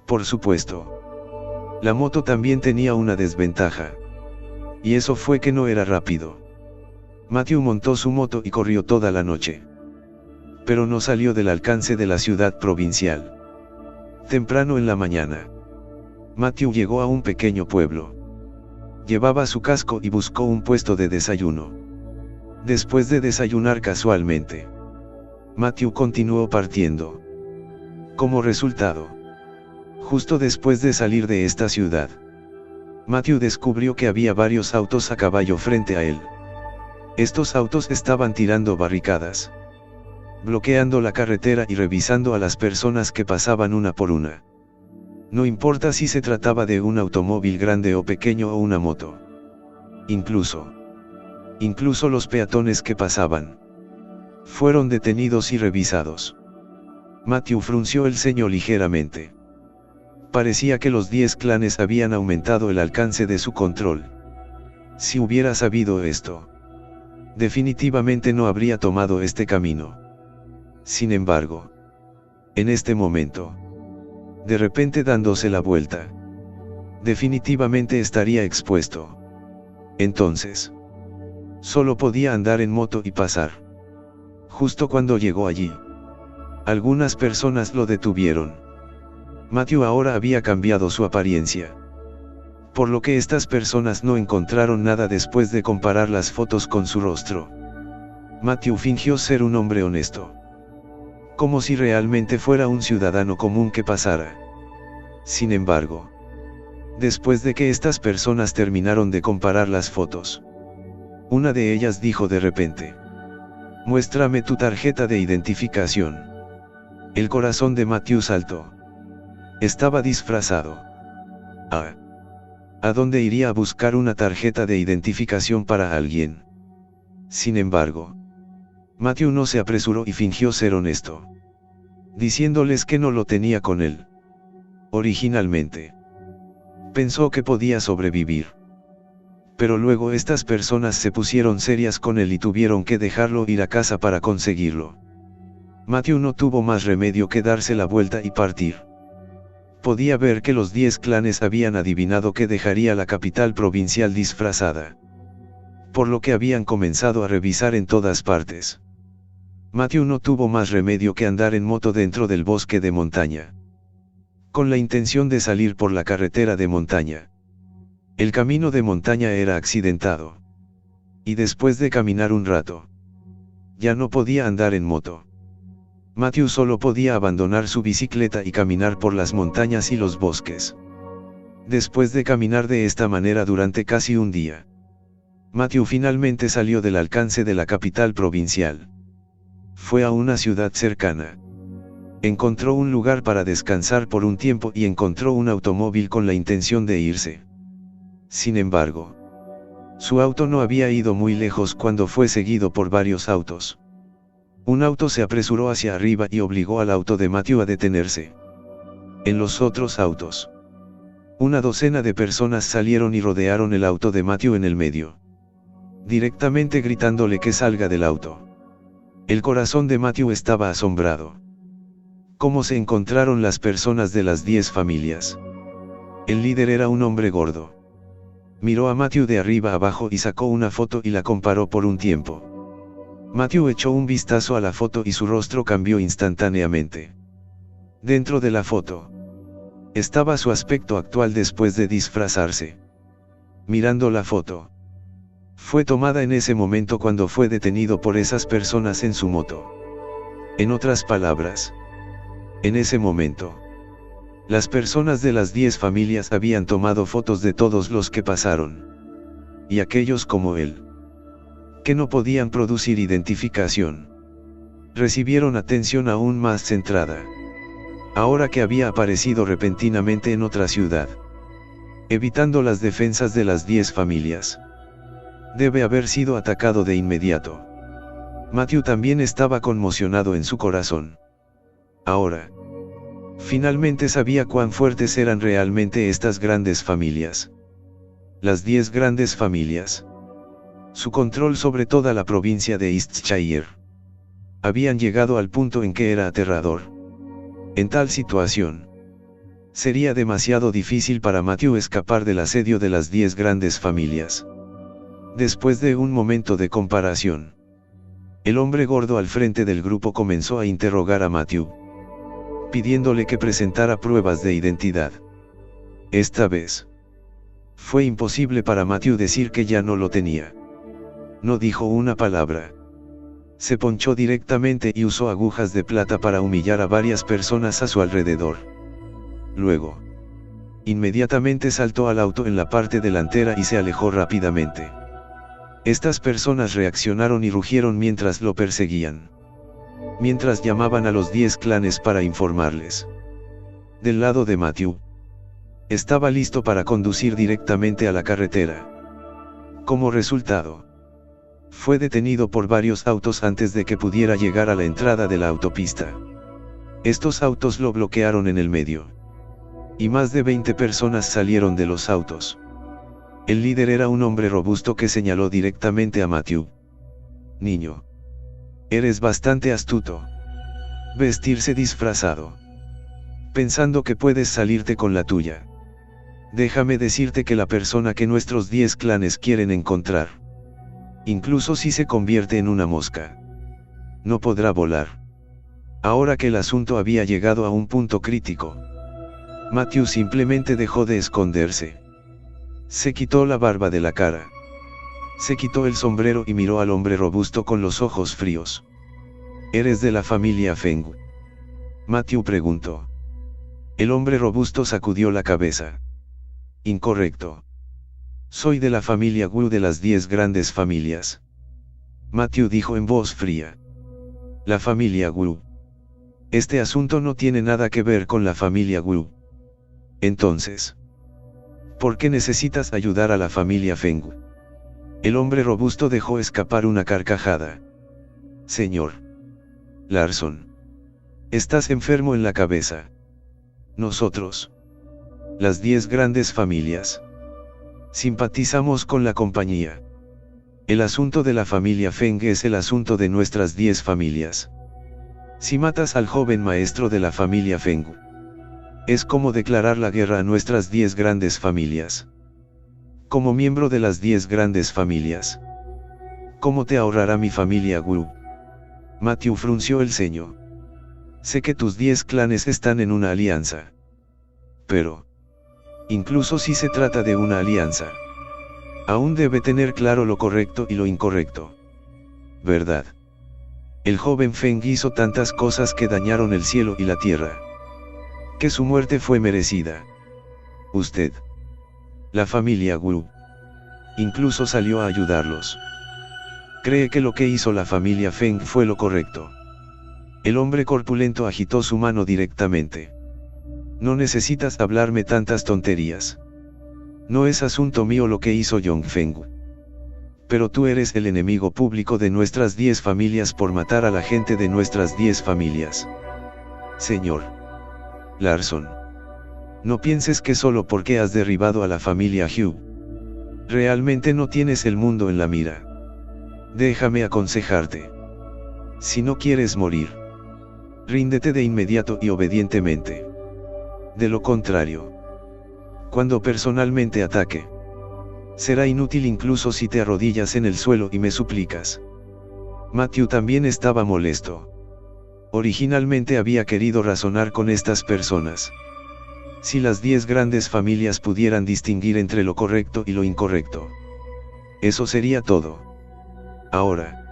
Por supuesto, la moto también tenía una desventaja. Y eso fue que no era rápido. Matthew montó su moto y corrió toda la noche. Pero no salió del alcance de la ciudad provincial. Temprano en la mañana, Matthew llegó a un pequeño pueblo. Llevaba su casco y buscó un puesto de desayuno. Después de desayunar casualmente, Matthew continuó partiendo. Como resultado, justo después de salir de esta ciudad, Matthew descubrió que había varios autos a caballo frente a él. Estos autos estaban tirando barricadas, bloqueando la carretera y revisando a las personas que pasaban una por una. No importa si se trataba de un automóvil grande o pequeño o una moto. Incluso los peatones que pasaban, fueron detenidos y revisados. Matthew frunció el ceño ligeramente. Parecía que los 10 clanes habían aumentado el alcance de su control. Si hubiera sabido esto, definitivamente no habría tomado este camino. Sin embargo, en este momento, de repente dándose la vuelta, definitivamente estaría expuesto. Entonces, solo podía andar en moto y pasar. Justo cuando llegó allí, algunas personas lo detuvieron. Matthew ahora había cambiado su apariencia, por lo que estas personas no encontraron nada después de comparar las fotos con su rostro. Matthew fingió ser un hombre honesto, como si realmente fuera un ciudadano común que pasara. Sin embargo, después de que estas personas terminaron de comparar las fotos, una de ellas dijo de repente: «Muéstrame tu tarjeta de identificación». El corazón de Matthew saltó. Estaba disfrazado. ¿A dónde iría a buscar una tarjeta de identificación para alguien? Sin embargo, Matthew no se apresuró y fingió ser honesto, diciéndoles que no lo tenía con él. Originalmente, pensó que podía sobrevivir. Pero luego estas personas se pusieron serias con él y tuvieron que dejarlo ir a casa para conseguirlo. Matthew no tuvo más remedio que darse la vuelta y partir. Podía ver que los 10 clanes habían adivinado que dejaría la capital provincial disfrazada, por lo que habían comenzado a revisar en todas partes. Matthew no tuvo más remedio que andar en moto dentro del bosque de montaña, con la intención de salir por la carretera de montaña. El camino de montaña era accidentado, y después de caminar un rato, ya no podía andar en moto. Matthew solo podía abandonar su bicicleta y caminar por las montañas y los bosques. Después de caminar de esta manera durante casi un día, Matthew finalmente salió del alcance de la capital provincial. Fue a una ciudad cercana. Encontró un lugar para descansar por un tiempo y encontró un automóvil con la intención de irse. Sin embargo, su auto no había ido muy lejos cuando fue seguido por varios autos. Un auto se apresuró hacia arriba y obligó al auto de Matthew a detenerse. En los otros autos, una docena de personas salieron y rodearon el auto de Matthew en el medio, directamente gritándole que salga del auto. El corazón de Matthew estaba asombrado. ¿Cómo se encontraron las personas de las 10 familias? El líder era un hombre gordo. Miró a Matthew de arriba abajo y sacó una foto y la comparó por un tiempo. Matthew echó un vistazo a la foto y su rostro cambió instantáneamente. Dentro de la foto estaba su aspecto actual después de disfrazarse. Mirando la foto, fue tomada en ese momento cuando fue detenido por esas personas en su moto. En otras palabras, en ese momento, las personas de las 10 familias habían tomado fotos de todos los que pasaron. Y aquellos como él, que no podían producir identificación, recibieron atención aún más centrada. Ahora que había aparecido repentinamente en otra ciudad, evitando las defensas de las 10 familias, debe haber sido atacado de inmediato. Matthew también estaba conmocionado en su corazón. Ahora, finalmente sabía cuán fuertes eran realmente estas grandes familias. Las 10 grandes familias, su control sobre toda la provincia de Eastshire, habían llegado al punto en que era aterrador. En tal situación, sería demasiado difícil para Matthew escapar del asedio de las 10 grandes familias. Después de un momento de comparación, el hombre gordo al frente del grupo comenzó a interrogar a Matthew, pidiéndole que presentara pruebas de identidad. Esta vez, fue imposible para Matthew decir que ya no lo tenía. No dijo una palabra. Se ponchó directamente y usó agujas de plata para humillar a varias personas a su alrededor. Luego, inmediatamente saltó al auto en la parte delantera y se alejó rápidamente. Estas personas reaccionaron y rugieron mientras lo perseguían, mientras llamaban a los 10 clanes para informarles. Del lado de Matthew, estaba listo para conducir directamente a la carretera. Como resultado, fue detenido por varios autos antes de que pudiera llegar a la entrada de la autopista. Estos autos lo bloquearon en el medio, y más de 20 personas salieron de los autos. El líder era un hombre robusto que señaló directamente a Matthew. Niño, eres bastante astuto. Vestirse disfrazado, pensando que puedes salirte con la tuya. Déjame decirte que la persona que nuestros 10 clanes quieren encontrar, incluso si se convierte en una mosca, no podrá volar. Ahora que el asunto había llegado a un punto crítico, Matthew simplemente dejó de esconderse. Se quitó la barba de la cara, se quitó el sombrero y miró al hombre robusto con los ojos fríos. ¿Eres de la familia Feng?, Matthew preguntó. El hombre robusto sacudió la cabeza. Incorrecto. Soy de la familia Wu de las 10 grandes familias. Matthew dijo en voz fría. La familia Wu. Este asunto no tiene nada que ver con la familia Wu. Entonces, ¿por qué necesitas ayudar a la familia Feng? El hombre robusto dejó escapar una carcajada. Señor Larson, estás enfermo en la cabeza. Nosotros, las 10 grandes familias, simpatizamos con la compañía. El asunto de la familia Feng es el asunto de nuestras 10 familias. Si matas al joven maestro de la familia Feng, es como declarar la guerra a nuestras 10 grandes familias. Como miembro de las 10 grandes familias, ¿cómo te ahorrará mi familia Wu? Matthew frunció el ceño. Sé que tus 10 clanes están en una alianza. Pero, incluso si se trata de una alianza, aún debe tener claro lo correcto y lo incorrecto. ¿Verdad? El joven Feng hizo tantas cosas que dañaron el cielo y la tierra, que su muerte fue merecida. Usted, la familia Wu, incluso salió a ayudarlos. Cree que lo que hizo la familia Feng fue lo correcto. El hombre corpulento agitó su mano directamente. No necesitas hablarme tantas tonterías. No es asunto mío lo que hizo Yong Feng. Pero tú eres el enemigo público de nuestras 10 familias por matar a la gente de nuestras 10 familias. Señor Larson, no pienses que solo porque has derribado a la familia Hugh, realmente no tienes el mundo en la mira. Déjame aconsejarte. Si no quieres morir, ríndete de inmediato y obedientemente. De lo contrario, cuando personalmente ataque, será inútil incluso si te arrodillas en el suelo y me suplicas. Matthew también estaba molesto. Originalmente había querido razonar con estas personas. Si las 10 grandes familias pudieran distinguir entre lo correcto y lo incorrecto, eso sería todo. Ahora,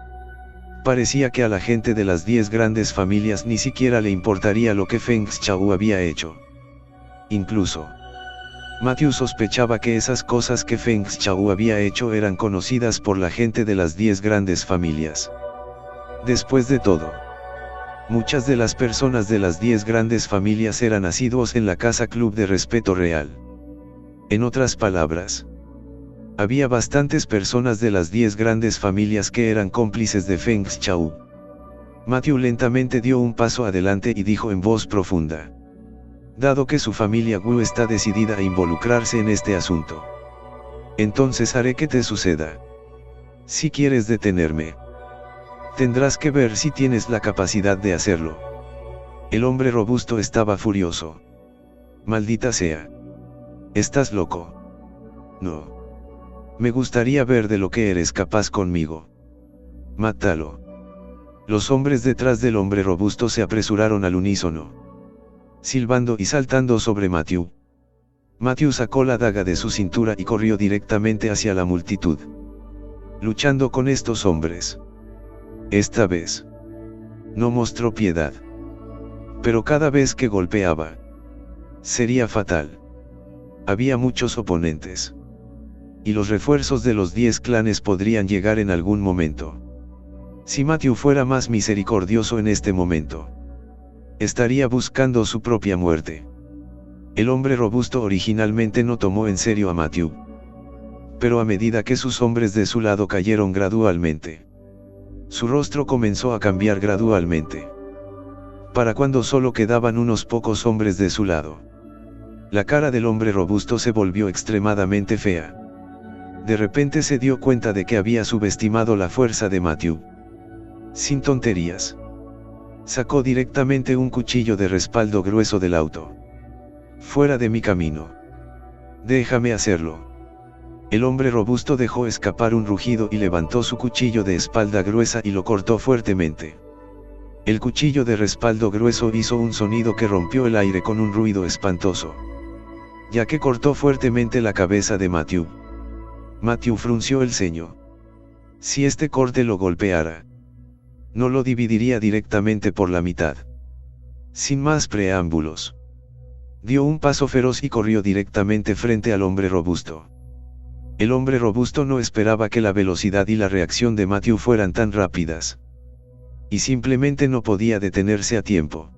parecía que a la gente de las 10 grandes familias ni siquiera le importaría lo que Feng Xiao había hecho. Incluso, Matthew sospechaba que esas cosas que Feng Xiao había hecho eran conocidas por la gente de las 10 grandes familias. Después de todo, muchas de las personas de las 10 grandes familias eran asiduos en la casa Club de Respeto Real. En otras palabras, había bastantes personas de las 10 grandes familias que eran cómplices de Feng Xiao. Matthew lentamente dio un paso adelante y dijo en voz profunda: dado que su familia Wu está decidida a involucrarse en este asunto, entonces haré que te suceda. Si quieres detenerme, tendrás que ver si tienes la capacidad de hacerlo. El hombre robusto estaba furioso. Maldita sea. ¿Estás loco? No. Me gustaría ver de lo que eres capaz conmigo. Mátalo. Los hombres detrás del hombre robusto se apresuraron al unísono, silbando y saltando sobre Matthew. Matthew sacó la daga de su cintura y corrió directamente hacia la multitud, luchando con estos hombres. Esta vez, no mostró piedad. Pero cada vez que golpeaba, sería fatal. Había muchos oponentes, y los refuerzos de los 10 clanes podrían llegar en algún momento. Si Matthew fuera más misericordioso en este momento, estaría buscando su propia muerte. El hombre robusto originalmente no tomó en serio a Matthew, pero a medida que sus hombres de su lado cayeron gradualmente, su rostro comenzó a cambiar gradualmente. Para cuando solo quedaban unos pocos hombres de su lado, la cara del hombre robusto se volvió extremadamente fea. De repente se dio cuenta de que había subestimado la fuerza de Matthew. Sin tonterías, sacó directamente un cuchillo de respaldo grueso del auto. Fuera de mi camino. Déjame hacerlo. El hombre robusto dejó escapar un rugido y levantó su cuchillo de espalda gruesa y lo cortó fuertemente. El cuchillo de respaldo grueso hizo un sonido que rompió el aire con un ruido espantoso, ya que cortó fuertemente la cabeza de Matthew. Matthew frunció el ceño. Si este corte lo golpeara, no lo dividiría directamente por la mitad. Sin más preámbulos, dio un paso feroz y corrió directamente frente al hombre robusto. El hombre robusto no esperaba que la velocidad y la reacción de Matthew fueran tan rápidas, y simplemente no podía detenerse a tiempo.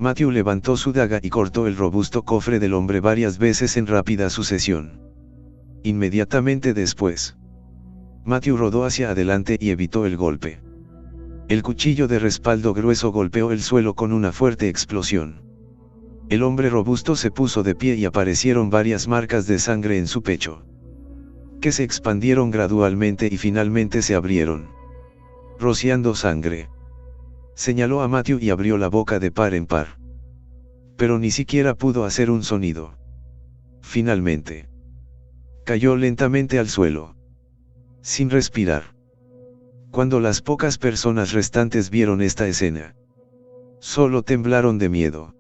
Matthew levantó su daga y cortó el robusto cofre del hombre varias veces en rápida sucesión. Inmediatamente después, Matthew rodó hacia adelante y evitó el golpe. El cuchillo de respaldo grueso golpeó el suelo con una fuerte explosión. El hombre robusto se puso de pie y aparecieron varias marcas de sangre en su pecho, que se expandieron gradualmente y finalmente se abrieron, rociando sangre. Señaló a Matthew y abrió la boca de par en par. Pero ni siquiera pudo hacer un sonido. Finalmente, cayó lentamente al suelo, sin respirar. Cuando las pocas personas restantes vieron esta escena, solo temblaron de miedo.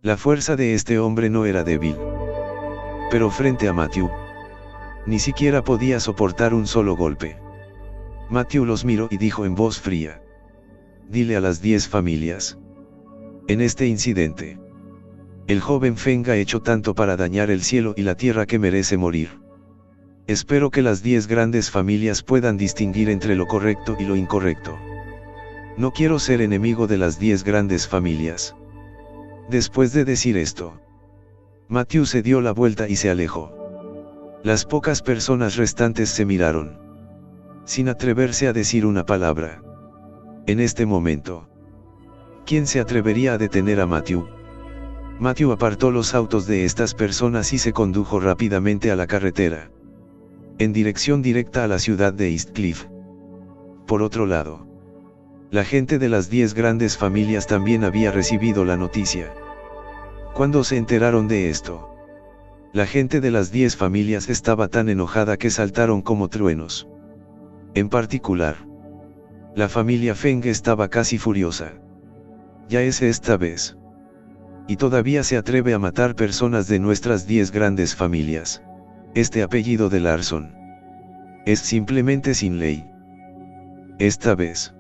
La fuerza de este hombre no era débil. Pero frente a Matthew, ni siquiera podía soportar un solo golpe. Matthew los miró y dijo en voz fría: dile a las 10 familias. En este incidente, el joven Feng ha hecho tanto para dañar el cielo y la tierra que merece morir. Espero que las 10 grandes familias puedan distinguir entre lo correcto y lo incorrecto. No quiero ser enemigo de las 10 grandes familias. Después de decir esto, Matthew se dio la vuelta y se alejó. Las pocas personas restantes se miraron, sin atreverse a decir una palabra. En este momento, ¿quién se atrevería a detener a Matthew? Matthew apartó los autos de estas personas y se condujo rápidamente a la carretera, en dirección directa a la ciudad de Eastcliff. Por otro lado, la gente de las 10 grandes familias también había recibido la noticia. Cuando se enteraron de esto, la gente de las 10 familias estaba tan enojada que saltaron como truenos. En particular, la familia Feng estaba casi furiosa. Ya es esta vez. Y todavía se atreve a matar personas de nuestras 10 grandes familias. Este apellido de Larson es simplemente sin ley. Esta vez,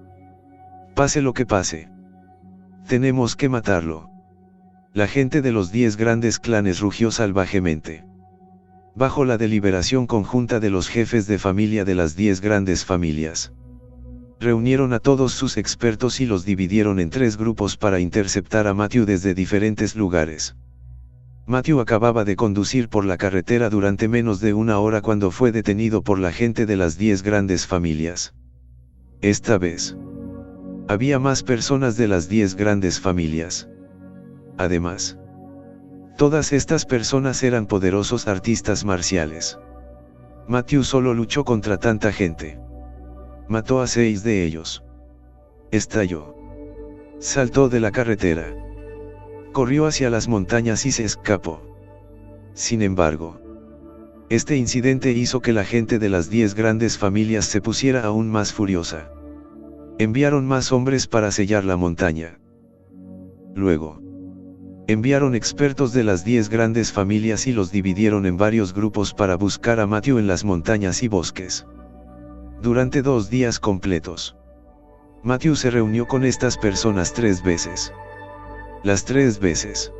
pase lo que pase, tenemos que matarlo. La gente de los 10 grandes clanes rugió salvajemente. Bajo la deliberación conjunta de los jefes de familia de las 10 grandes familias, reunieron a todos sus expertos y los dividieron en 3 grupos para interceptar a Matthew desde diferentes lugares. Matthew acababa de conducir por la carretera durante menos de una hora cuando fue detenido por la gente de las 10 grandes familias. Esta vez, había más personas de las 10 grandes familias. Además, todas estas personas eran poderosos artistas marciales. Matthew solo luchó contra tanta gente. Mató a 6 de ellos. Estalló. Saltó de la carretera. Corrió hacia las montañas y se escapó. Sin embargo, este incidente hizo que la gente de las 10 grandes familias se pusiera aún más furiosa. Enviaron más hombres para sellar la montaña. Luego, enviaron expertos de las 10 grandes familias y los dividieron en varios grupos para buscar a Matthew en las montañas y bosques. Durante 2 días completos, Matthew se reunió con estas personas 3 veces. Las 3 veces,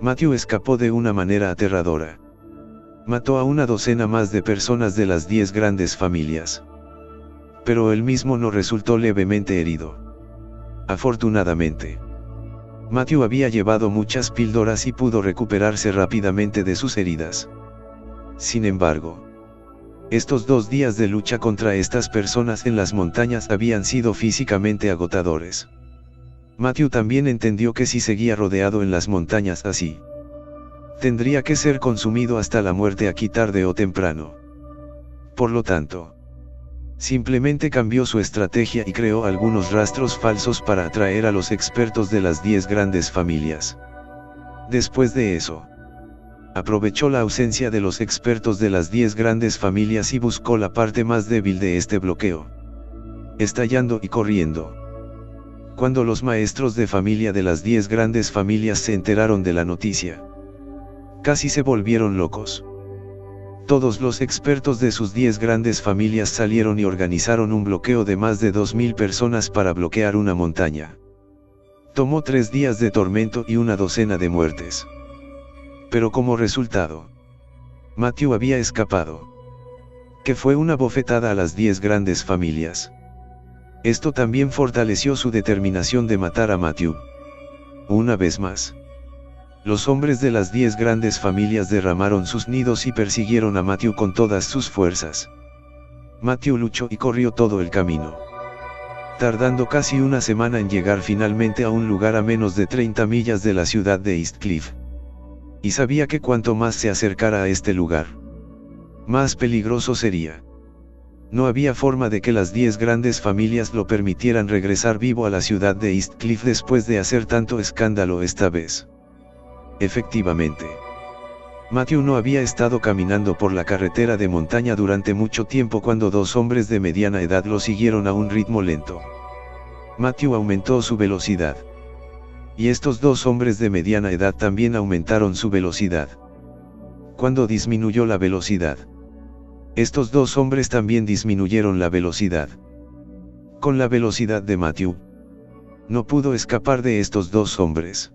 Matthew escapó de una manera aterradora. Mató a una docena más de personas de las 10 grandes familias. Pero él mismo no resultó levemente herido. Afortunadamente, Matthew había llevado muchas píldoras y pudo recuperarse rápidamente de sus heridas. Sin embargo, estos 2 días de lucha contra estas personas en las montañas habían sido físicamente agotadores. Matthew también entendió que si seguía rodeado en las montañas así, tendría que ser consumido hasta la muerte aquí tarde o temprano. Por lo tanto, simplemente cambió su estrategia y creó algunos rastros falsos para atraer a los expertos de las 10 grandes familias. Después de eso, aprovechó la ausencia de los expertos de las 10 grandes familias y buscó la parte más débil de este bloqueo, estallando y corriendo. Cuando los maestros de familia de las 10 grandes familias se enteraron de la noticia, casi se volvieron locos. Todos los expertos de sus 10 grandes familias salieron y organizaron un bloqueo de más de 2000 personas para bloquear una montaña. Tomó 3 días de tormento y una docena de muertes. Pero como resultado, Matthew había escapado, que fue una bofetada a las 10 grandes familias. Esto también fortaleció su determinación de matar a Matthew. Una vez más. Los hombres de las 10 grandes familias derramaron sus nidos y persiguieron a Matthew con todas sus fuerzas. Matthew luchó y corrió todo el camino, tardando casi una semana en llegar finalmente a un lugar a menos de 30 millas de la ciudad de Eastcliff. Y sabía que cuanto más se acercara a este lugar, más peligroso sería. No había forma de que las 10 grandes familias lo permitieran regresar vivo a la ciudad de Eastcliff después de hacer tanto escándalo esta vez. Efectivamente, Matthew no había estado caminando por la carretera de montaña durante mucho tiempo cuando dos hombres de mediana edad lo siguieron a un ritmo lento. Matthew aumentó su velocidad. Y estos dos hombres de mediana edad también aumentaron su velocidad. Cuando disminuyó la velocidad, estos dos hombres también disminuyeron la velocidad. Con la velocidad de Matthew, no pudo escapar de estos dos hombres.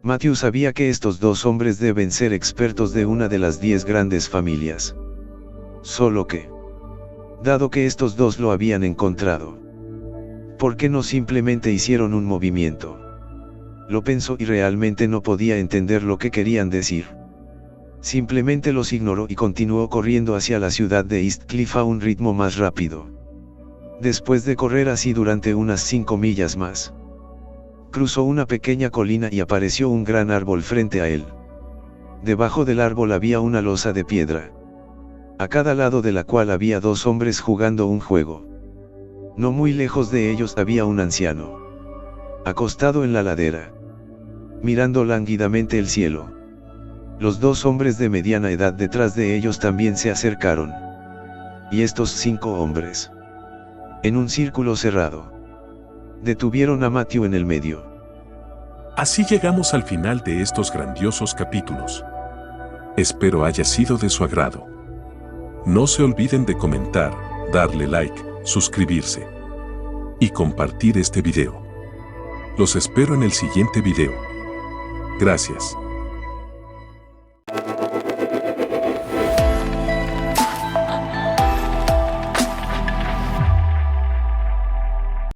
Matthew sabía que estos dos hombres deben ser expertos de una de las 10 grandes familias. Solo que, dado que estos dos lo habían encontrado, ¿por qué no simplemente hicieron un movimiento? Lo pensó y realmente no podía entender lo que querían decir. Simplemente los ignoró y continuó corriendo hacia la ciudad de Eastcliff a un ritmo más rápido. Después de correr así durante unas 5 millas más, cruzó una pequeña colina y apareció un gran árbol frente a él. Debajo del árbol había una losa de piedra, a cada lado de la cual había dos hombres jugando un juego. No muy lejos de ellos había un anciano, acostado en la ladera, mirando lánguidamente el cielo. Los dos hombres de mediana edad detrás de ellos también se acercaron. Y estos 5 hombres, en un círculo cerrado, detuvieron a Matthew en el medio. Así llegamos al final de estos grandiosos capítulos. Espero haya sido de su agrado. No se olviden de comentar, darle like, suscribirse y compartir este video. Los espero en el siguiente video. Gracias.